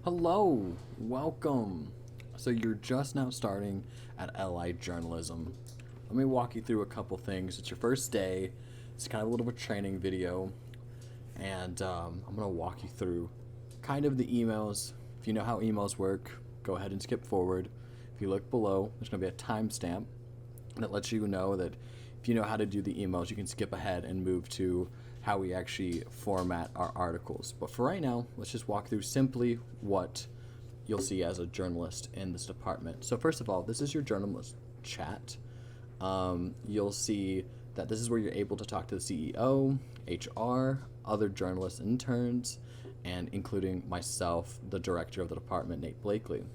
Hello, welcome. So you're just now starting at LI Journalism. Let me walk you through a couple things. It's your first day. It's kind of a little bit of a training video, and I'm gonna walk you through kind of the emails. If you know how emails work, go ahead and skip forward. If you look below, there's gonna be a timestamp that lets you know that if you know how to do the emails, you can skip ahead and move to how we actually format our articles. But for right now, let's just walk through simply what you'll see as a journalist in this department. So first of all, this is your journalist chat. You'll see that this is where you're able to talk to the CEO, HR, other journalists, interns, and including myself, the director of the department, Nate Blakely.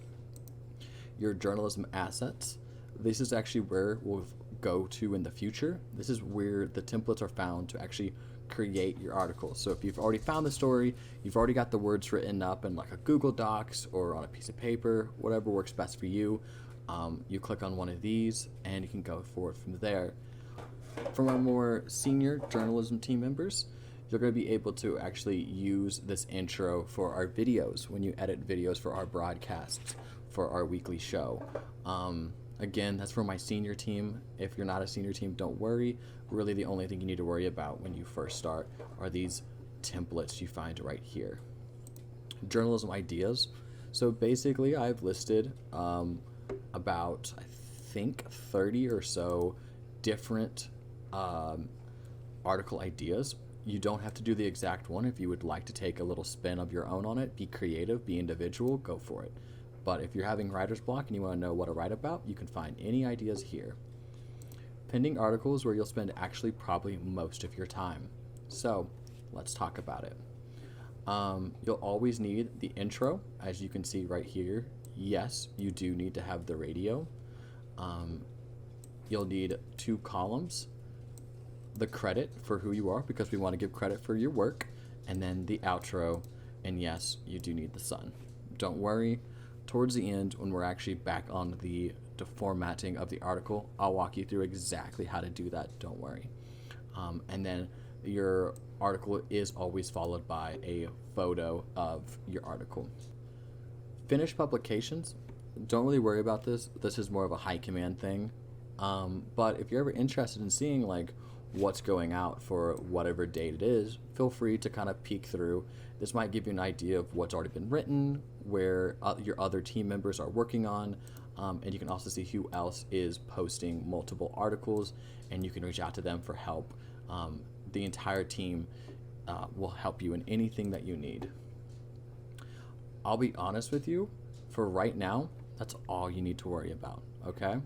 Your journalism assets. This is actually where we'll go to in the future. This is where the templates are found to actually create your articles. So if you've already found the story, you've already got the words written up in like a Google Docs or on a piece of paper, whatever works best for you, you click on one of these and you can go forward from there. From our more senior journalism team members, you're going to be able to actually use this intro for our videos when you edit videos for our broadcasts for our weekly show. Again, that's for my senior team. If you're not a senior team, don't worry. Really, the only thing you need to worry about when you first start are these templates you find right here. Journalism ideas. So basically, I've listed about, I think, 30 or so different article ideas. You don't have to do the exact one. If you would like to take a little spin of your own on it, be creative, be individual, go for it. But if you're having writer's block and you want to know what to write about, you can find any ideas here. Pending articles where you'll spend actually probably most of your time. So let's talk about it. You'll always need the intro, as you can see right here. Yes, you do need to have the radio. You'll need 2 columns. The credit for who you are, because we want to give credit for your work, and then the outro, and yes, you do need the sun. Don't worry. Towards the end, when we're actually back on the formatting of the article, I'll walk you through exactly how to do that. Don't worry. And then your article is always followed by a photo of your article. Finished publications. Don't really worry about this. This is more of a high command thing. But if you're ever interested in seeing like what's going out for whatever date it is, feel free to kind of peek through. This might give you an idea of what's already been written, where your other team members are working on, and you can also see who else is posting multiple articles, and you can reach out to them for help. The entire team will help you in anything that you need. I'll be honest with you, for right now, that's all you need to worry about, okay?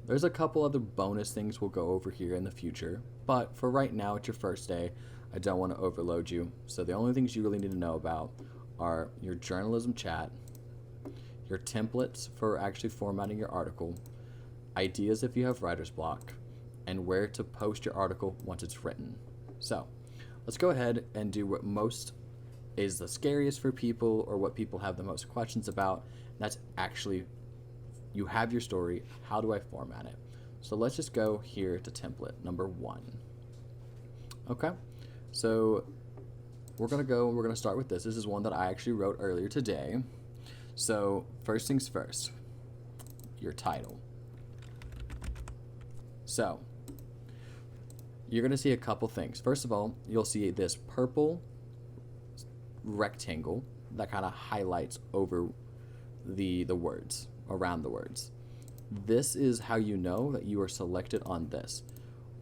There's a couple other bonus things we'll go over here in the future, but for right now, it's your first day. I don't want to overload you. So the only things you really need to know about are your journalism chat, your templates for actually formatting your article, ideas if you have writer's block, and where to post your article once it's written. So let's go ahead and do what most is the scariest for people, or what people have the most questions about. That's actually, you have your story, how do I format it? So let's just go here to template number 1. Okay, so we're gonna start with this. This is one that I actually wrote earlier today. So first things first, your title. So you're gonna see a couple things. First of all, you'll see this purple rectangle that kind of highlights over the words, around the words. This is how you know that you are selected on this.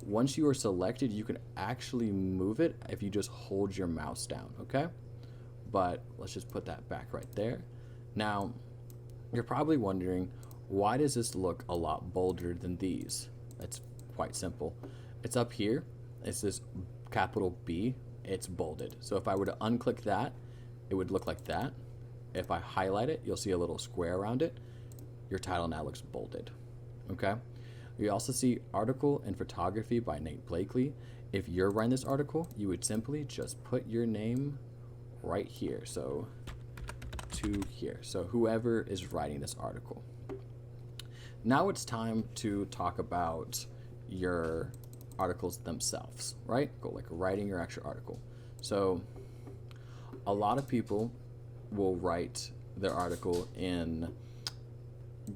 Once you are selected, you can actually move it if you just hold your mouse down, okay? But let's just put that back right there. Now, you're probably wondering, why does this look a lot bolder than these? It's quite simple. It's up here. It's this capital B. It's bolded. So if I were to unclick that, it would look like that. If I highlight it, you'll see a little square around it. Your title now looks bolded, okay? We also see article and photography by Nate Blakely. If you're writing this article, you would simply just put your name right here. So to here. So whoever is writing this article. Now it's time to talk about your articles themselves, right? Go like writing your actual article. So a lot of people will write their article in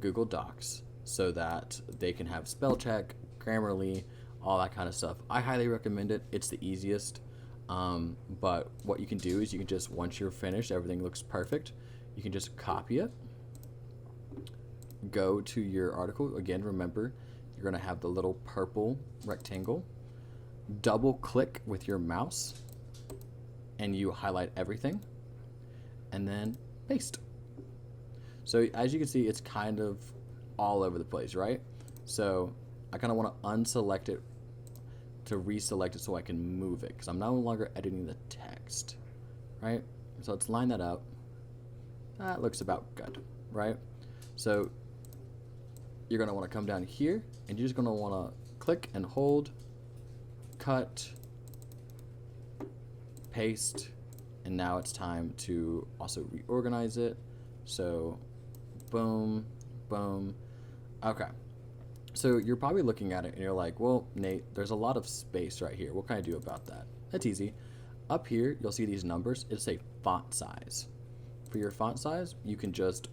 Google Docs so that they can have spell check, Grammarly, all that kind of stuff. I highly recommend it. It's the easiest. But what you can do is you can just, once you're finished, everything looks perfect, you can just copy it, go to your article. Again, remember, you're going to have the little purple rectangle. Double click with your mouse and you highlight everything and then paste. So as you can see, it's kind of all over the place, right? So I kind of want to unselect it to reselect it so I can move it, because I'm no longer editing the text, right? So let's line that up. That looks about good, right? So you're going to want to come down here and you're just going to want to click and hold, cut, paste, and now it's time to also reorganize it. So boom, boom. Okay. So you're probably looking at it and you're like, well, Nate, there's a lot of space right here. What can I do about that? That's easy. Up here, you'll see these numbers. It'll say font size. For your font size, you can just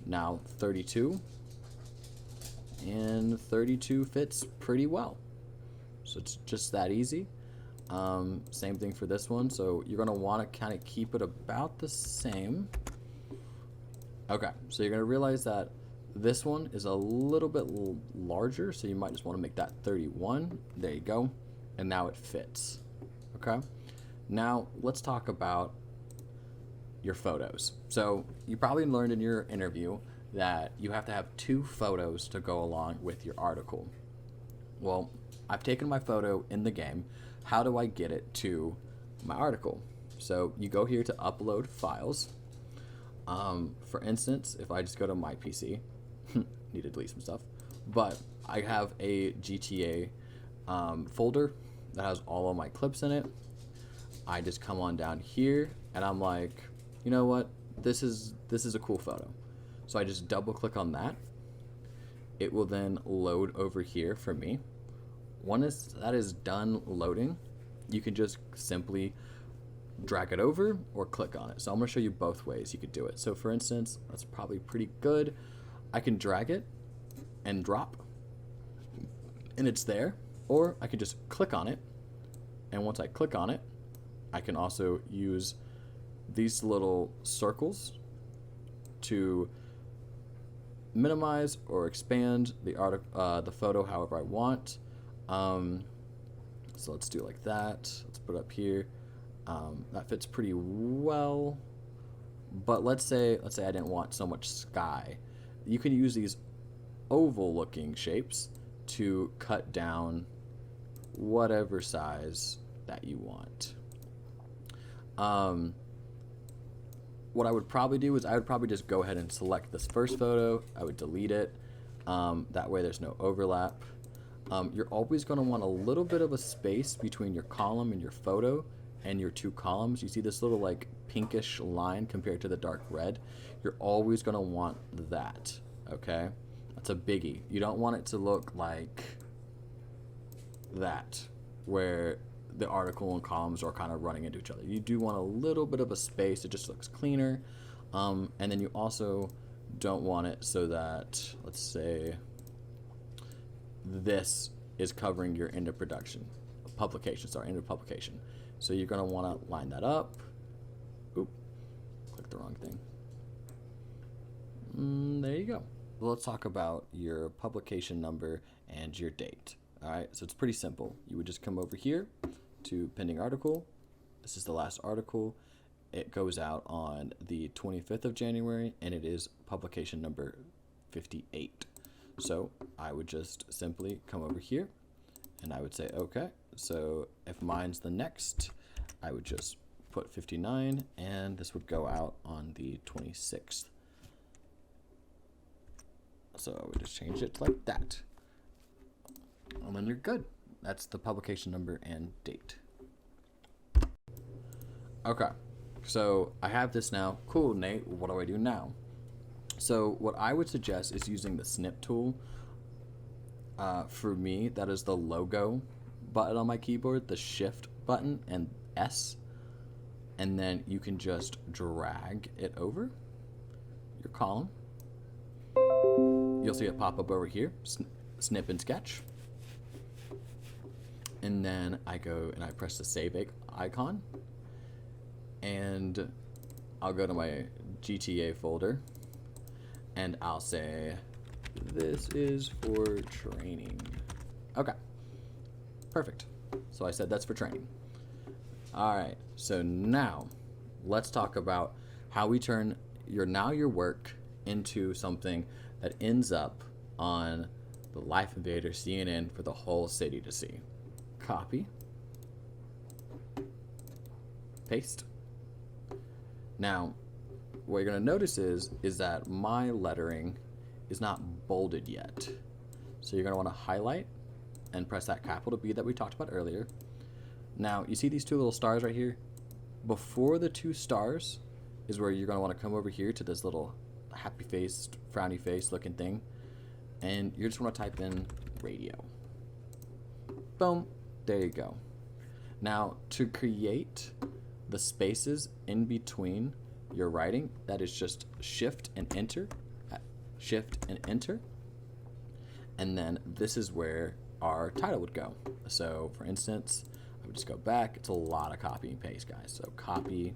now 32, and 32 fits pretty well. So it's just that easy. Same thing for this one. So you're gonna wanna kind of keep it about the same. Okay, so you're gonna realize that this one is a little bit larger, so you might just want to make that 31. There you go. And now it fits. Okay? Now, let's talk about your photos. So, you probably learned in your interview that you have to have 2 photos to go along with your article. Well, I've taken my photo in the game. How do I get it to my article? So, you go here to upload files. For instance, if I just go to my PC, need to delete some stuff, but I have a GTA folder that has all of my clips in it. I just come on down here and I'm like, you know what, this is a cool photo. So I just double click on that. It will then load over here for me. Once that is done loading, you can just simply drag it over or click on it. So I'm going to show you both ways you could do it. So for instance, that's probably pretty good. I can drag it and drop and it's there, or I can just click on it, and once I click on it, I can also use these little circles to minimize or expand the photo however I want. So let's do it like that. Let's put it up here. That fits pretty well, but let's say I didn't want so much sky. You can use these oval looking shapes to cut down whatever size that you want. What I would probably do is I would probably just go ahead and select this first photo. I would delete it. That way there's no overlap. You're always going to want a little bit of a space between your column and your photo and your 2 columns. You see this little like pinkish line compared to the dark red? You're always going to want that, okay? That's a biggie. You don't want it to look like that, where the article and columns are kind of running into each other. You do want a little bit of a space. It just looks cleaner. And then you also don't want it so that, let's say, this is covering your end of publication. So you're going to want to line that up. Oop, click the wrong thing. There you go. Well, let's talk about your publication number and your date. All right, so it's pretty simple. You would just come over here to pending article. This is the last article. It goes out on the 25th of January, and it is publication number 58. So I would just simply come over here, and I would say, okay. So if mine's the next, I would just put 59, and this would go out on the 26th. So I would just change it like that. And then you're good. That's the publication number and date. Okay, so I have this now. Cool, Nate, what do I do now? So what I would suggest is using the snip tool. For me, that is the logo button on my keyboard, the shift button and S. And then you can just drag it over. your column. You'll see it pop up over here, snip and sketch. And then I go and I press the save icon. And I'll go to my GTA folder. And I'll say, this is for training. Okay. Perfect. So I said that's for training. All right. So now let's talk about how we turn your work into something that ends up on the Life Invader CNN for the whole city to see. Copy. Paste. Now, what you're going to notice is that my lettering is not bolded yet. So you're going to want to highlight and press that capital B that we talked about earlier. Now, you see these two little stars right here? Before the two stars is where you're going to want to come over here to this little happy faced, frowny face looking thing. And you just want to type in radio. Boom. There you go. Now, to create the spaces in between your writing, that is just shift and enter. Shift and enter. And then this is where our title would go. So, for instance, I would just go back. It's a lot of copy and paste, guys. So, copy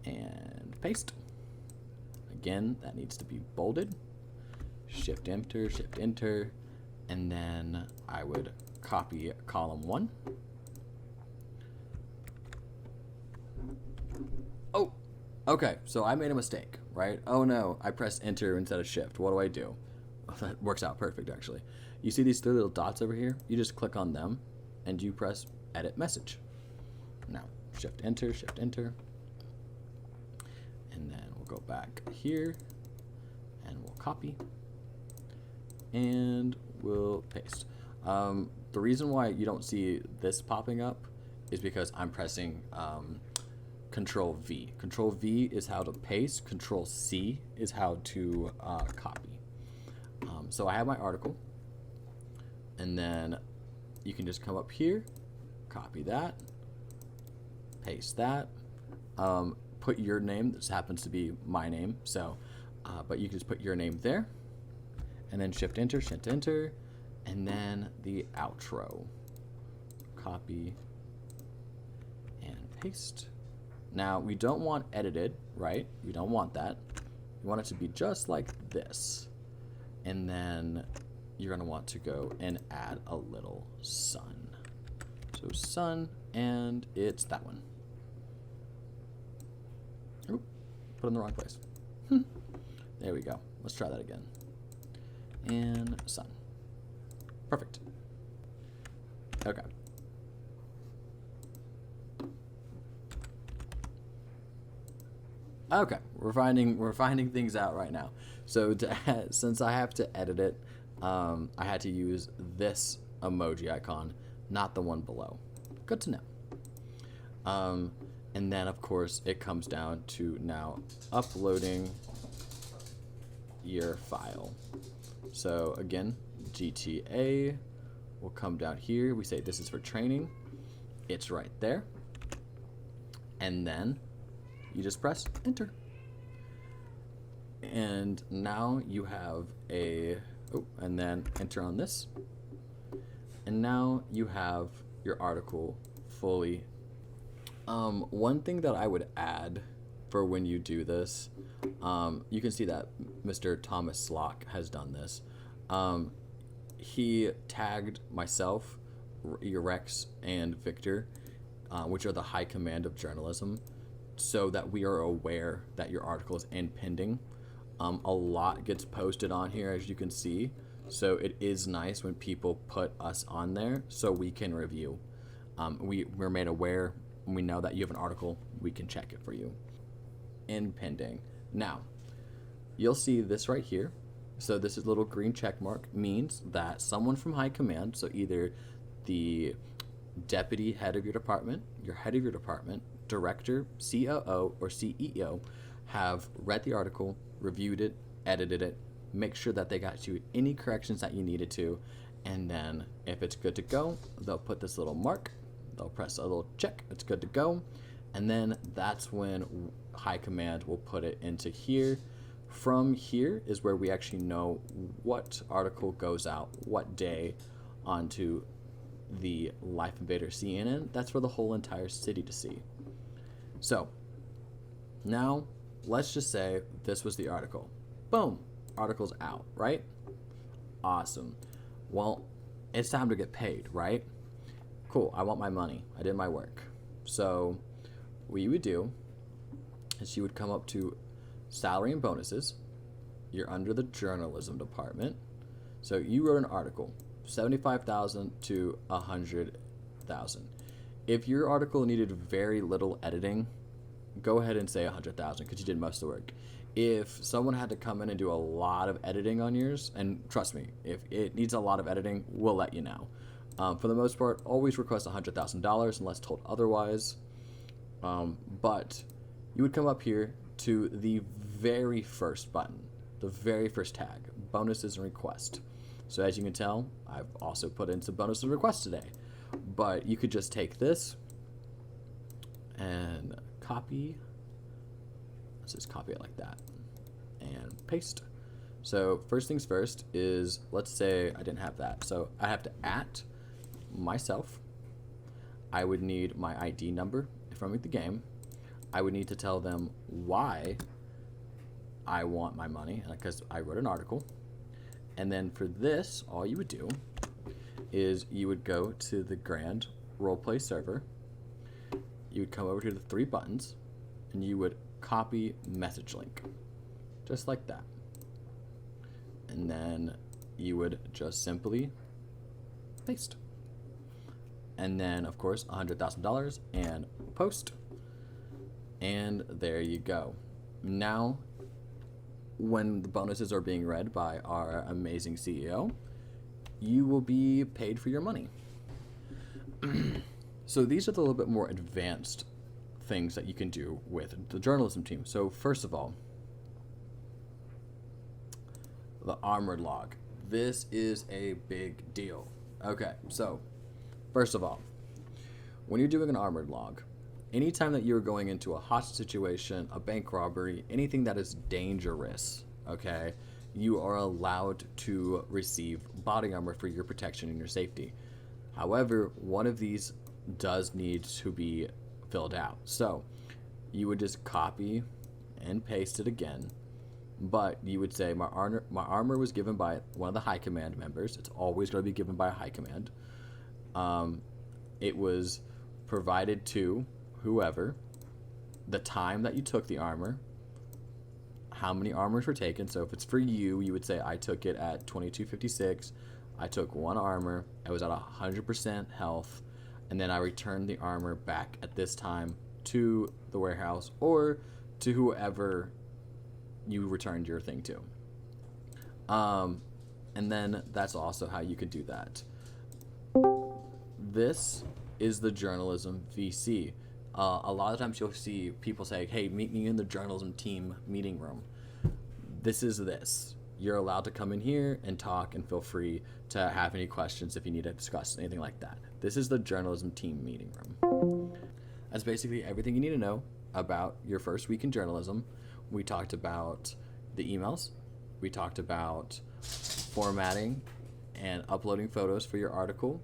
and paste. Again, that needs to be bolded. Shift enter, and then I would copy column 1. Oh, okay, so I made a mistake, right? Oh no, I pressed enter instead of shift. What do I do? Oh, that works out perfect, actually. You see these 3 little dots over here? You just click on them, and you press edit message. Now, shift enter, and then we'll go back here, and we'll copy, and we'll paste. The reason why you don't see this popping up is because I'm pressing Control V. Control V is how to paste. Control C is how to copy. So I have my article, and then you can just come up here, copy that, paste that, put your name. This happens to be my name, so but you can just put your name there, and then shift enter, and then the outro. Copy and paste. Now, we don't want edited, right? We don't want that. We want it to be just like this. And then you're going to want to go and add a little sun. So sun, and it's that one. Oop, put it in the wrong place. There we go. Let's try that again. And sun. Perfect. Okay. Okay, we're finding things out right now. So since I have to edit it, I had to use this emoji icon, not the one below. Good to know. And then of course it comes down to now uploading your file. So again, GTA will come down here. We say this is for training. It's right there. And then you just press enter. And now you have and then enter on this. And now you have your article fully. One thing that I would add for when you do this, you can see that Mr. Thomas Slock has done this. He tagged myself, Rex, and Victor, which are the high command of journalism, so that we are aware that your article is impending. A lot gets posted on here, as you can see, so it is nice when people put us on there so we can review. We're made aware when we know that you have an article, we can check it for you. Impending. Now, you'll see this right here. So this is a little green check mark, means that someone from high command, so either the deputy head of your department, your head of your department, director, COO, or CEO, have read the article, reviewed it, edited it, make sure that they got you any corrections that you needed to, and then if it's good to go, they'll put this little mark, they'll press a little check, it's good to go, And then that's when High Command will put it into here. From here is where we actually know what article goes out, what day, onto the Life Invader CNN. That's for the whole entire city to see. So now let's just say this was the article. Boom, article's out, right? Awesome. Well, it's time to get paid, right? Cool, I want my money. I did my work. So what you would do is you would come up to salary and bonuses. You're under the journalism department. So you wrote an article, 75,000 to 100,000. If your article needed very little editing, go ahead and say 100,000 because you did most of the work. If someone had to come in and do a lot of editing on yours, and trust me, if it needs a lot of editing, we'll let you know. For the most part, always request $100,000 unless told otherwise. But you would come up here to the very first button, the very first tag, bonuses and request. So as you can tell, I've also put in some bonuses and requests today. But you could just take this and copy. Let's just copy it like that and paste. So first things first is, let's say I didn't have that. So I have to at myself. I would need my ID number from the game. I would need to tell them why I want my money, because I wrote an article. And then for this, all you would do is you would go to the Grand Roleplay server. You would come over to the three buttons, and you would copy message link, just like that. And then you would just simply paste. And then, of course, $100,000 and post. And there you go. Now, when the bonuses are being read by our amazing CEO, you will be paid for your money. So these are the little bit more advanced things that you can do with the journalism team. So first of all, the armored log. This is a big deal. Okay, so first of all, when you're doing an armored log, anytime that you're going into a hostage situation, a bank robbery, anything that is dangerous, okay, you are allowed to receive body armor for your protection and your safety. However, one of these does need to be filled out. So you would just copy and paste it again, but you would say my armor was given by one of the High Command members. It's always going to be given by a High Command. It was provided to whoever, the time that you took the armor, how many armors were taken. So if it's for you, you would say I took it at 2256. I took one armor. I was at 100% health, and then I returned the armor back at this time to the warehouse or to whoever you returned your thing to. And then that's also how you could do that. This is the journalism VC. A lot of times you'll see people say, hey, meet me in the journalism team meeting room. This is this. You're allowed to come in here and talk and feel free to have any questions if you need to discuss anything like that. This is the journalism team meeting room. That's basically everything you need to know about your first week in journalism. We talked about the emails. We talked about formatting and uploading photos for your article,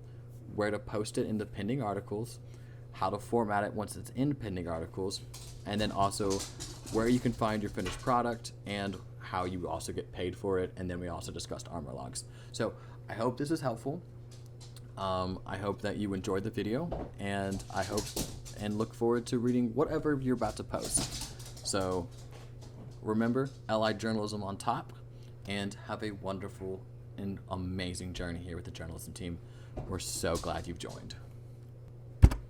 where to post it in the pending articles, how to format it once it's in pending articles, and then also where you can find your finished product and how you also get paid for it. And then we also discussed armor logs. So I hope this is helpful. I hope that you enjoyed the video, and I hope and look forward to reading whatever you're about to post. So remember, LI Journalism on top, and have a wonderful and amazing journey here with the journalism team. We're so glad you've joined.